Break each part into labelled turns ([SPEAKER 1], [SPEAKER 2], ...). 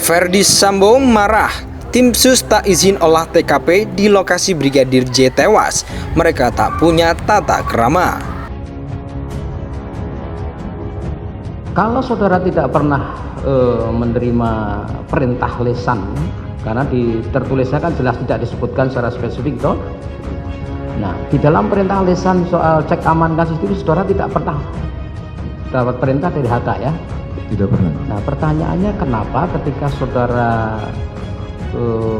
[SPEAKER 1] Verdi Sambo marah, tim sus tak izin olah TKP di lokasi Brigadir J tewas. Mereka tak punya tata krama.
[SPEAKER 2] Kalau saudara tidak pernah menerima perintah lisan, karena di tertulisnya kan jelas tidak disebutkan secara spesifik toh. Nah, di dalam perintah lisan soal cek aman CCTV, saudara tidak pernah dapat perintah dari HK ya?
[SPEAKER 3] Tidak pernah.
[SPEAKER 2] Nah, pertanyaannya kenapa ketika saudara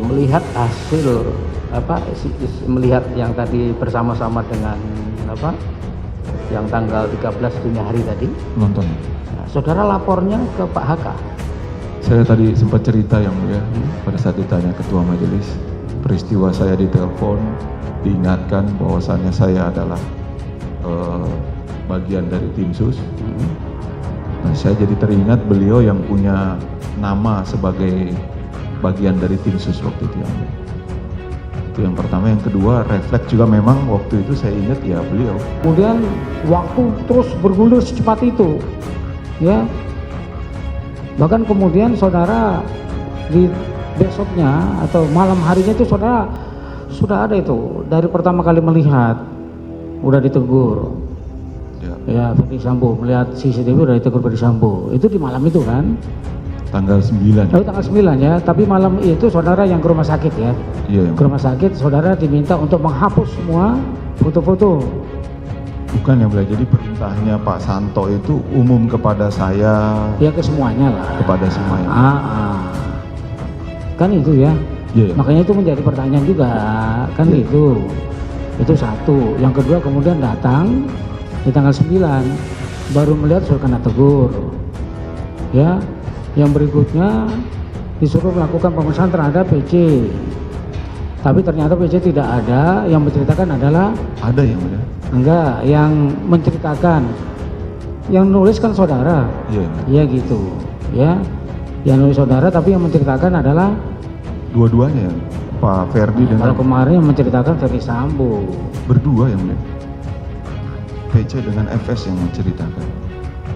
[SPEAKER 2] melihat hasil melihat yang tadi bersama-sama dengan yang tanggal 13 dini hari tadi
[SPEAKER 3] Nonton.
[SPEAKER 2] nah, saudara lapornya ke Pak HK?
[SPEAKER 3] Saya tadi sempat cerita yang mulia pada saat ditanya ketua majelis, peristiwa saya ditelepon, diingatkan bahwasannya saya adalah bagian dari tim sus. Nah, saya jadi teringat beliau yang punya nama sebagai bagian dari tim sus waktu itu yang mulia. Itu yang pertama. Yang kedua, refleks juga memang waktu itu saya ingat ya beliau.
[SPEAKER 2] Kemudian waktu terus bergulir secepat itu, ya. Bahkan kemudian saudara di besoknya atau malam harinya itu saudara sudah ada itu dari pertama kali melihat udah ditegur. Ya, Verdi Sambo melihat CCTV udah ditegur Verdi Sambo. Itu di malam itu kan?
[SPEAKER 3] Tanggal 9.
[SPEAKER 2] Oh, tanggal 9 ya, tapi malam itu saudara yang ke rumah sakit ya?
[SPEAKER 3] Iya.
[SPEAKER 2] Ke rumah sakit saudara diminta untuk menghapus semua foto-foto.
[SPEAKER 3] Bukan yang mulia, jadi perintahnya Pak Santo itu umum kepada saya.
[SPEAKER 2] Ya ke semuanya lah.
[SPEAKER 3] Kepada semuanya.
[SPEAKER 2] Kan itu ya.
[SPEAKER 3] Iya.
[SPEAKER 2] Makanya itu menjadi pertanyaan juga kan itu. Itu satu. Yang kedua kemudian datang di tanggal 9 baru melihat sudah kena tegur. Ya. Yang berikutnya disuruh melakukan pemeriksaan terhadap PC. Tapi ternyata PC tidak ada, yang menceritakan adalah
[SPEAKER 3] Ada yang mulia.
[SPEAKER 2] enggak, yang menceritakan yang nulis kan saudara.
[SPEAKER 3] Iya.
[SPEAKER 2] Ya gitu. Ya. Yang nulis saudara tapi yang menceritakan adalah
[SPEAKER 3] Dua-duanya, Pak Verdi dengan
[SPEAKER 2] kalau kemarin yang menceritakan Verdi Sambo.
[SPEAKER 3] berdua yang mulia. PC dengan FS yang menceritakan.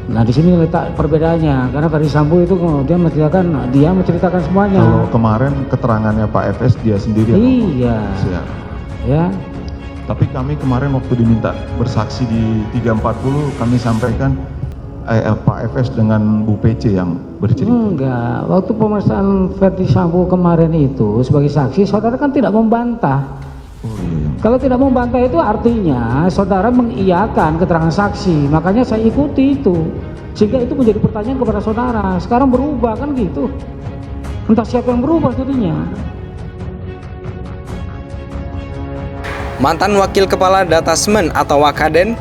[SPEAKER 2] Nah di sini letak perbedaannya karena Verdi Sambo itu dia menceritakan semuanya.
[SPEAKER 3] Kalau kemarin keterangannya Pak FS dia sendiri.
[SPEAKER 2] Iya.
[SPEAKER 3] Siap.
[SPEAKER 2] Ya.
[SPEAKER 3] Tapi kami kemarin waktu diminta bersaksi di 340 kami sampaikan Pak FS dengan Bu PC yang bercerita.
[SPEAKER 2] Enggak. Waktu pemeriksaan Verdi Sambo kemarin itu sebagai saksi saudara kan tidak membantah.
[SPEAKER 3] Oh iya.
[SPEAKER 2] Kalau tidak membantah itu artinya saudara mengiyakan keterangan saksi. Makanya saya ikuti itu. Sehingga itu menjadi pertanyaan kepada saudara. Sekarang berubah kan gitu. Entah siapa yang berubah jadinya.
[SPEAKER 1] Mantan Wakil Kepala Datasmen atau Wakaden,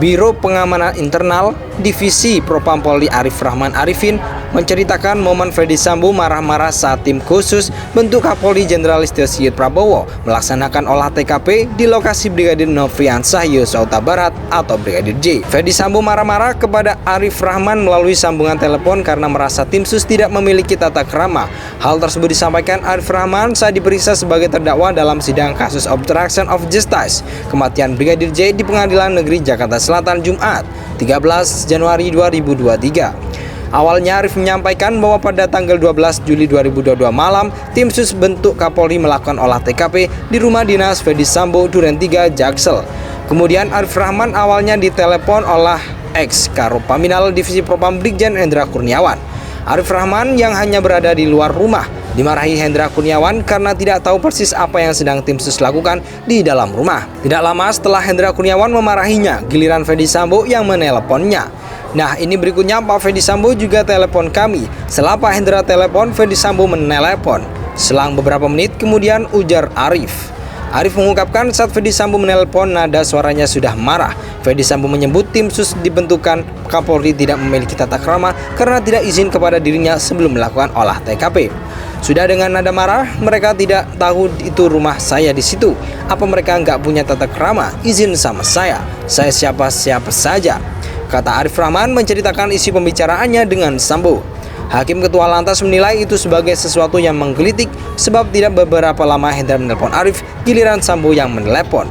[SPEAKER 1] Biro Pengamanan Internal, Divisi Propam Polri Arif Rahman Arifin menceritakan momen Verdi Sambo marah-marah saat tim khusus bentuk Kapolri Jenderal Listio Sigit Prabowo melaksanakan olah TKP di lokasi Brigadir Nofriansah Yosua Huta Barat atau Brigadir J. Verdi Sambo marah-marah kepada Arif Rahman melalui sambungan telepon karena merasa tim sus tidak memiliki tata krama. Hal tersebut disampaikan Arif Rahman saat diperiksa sebagai terdakwa dalam sidang kasus obstruction of justice kematian Brigadir J di Pengadilan Negeri Jakarta Selatan Jumat 13 Januari 2023. Awalnya Arif menyampaikan bahwa pada tanggal 12 Juli 2022 malam, tim sus bentuk Kapolri melakukan olah TKP di rumah dinas Verdi Sambo Duren 3 Jaksel. Kemudian Arif Rahman awalnya ditelepon oleh ex Karopaminal Divisi Propam Brigjen Hendra Kurniawan. Arif Rahman yang hanya berada di luar rumah dimarahi Hendra Kurniawan karena tidak tahu persis apa yang sedang tim sus lakukan di dalam rumah. Tidak lama setelah Hendra Kurniawan memarahinya, giliran Verdi Sambo yang meneleponnya. Nah, ini berikutnya Pak Verdi Sambo juga telepon kami. Setelah Pak Hendra telepon, Verdi Sambo menelepon. Selang beberapa menit kemudian ujar Arif. Arif mengungkapkan saat Verdi Sambo menelepon nada suaranya sudah marah. Verdi Sambo menyebut tim sus dibentukan Kapolri tidak memiliki tata krama karena tidak izin kepada dirinya sebelum melakukan olah TKP. Sudah dengan nada marah, mereka tidak tahu itu rumah saya di situ. Apa mereka nggak punya tata krama? Izin sama saya siapa saja. Kata Arif Rahman menceritakan isi pembicaraannya dengan Sambo. Hakim Ketua Lantas menilai itu sebagai sesuatu yang menggelitik sebab tidak beberapa lama Hendra menelpon Arif, giliran Sambo yang menelepon.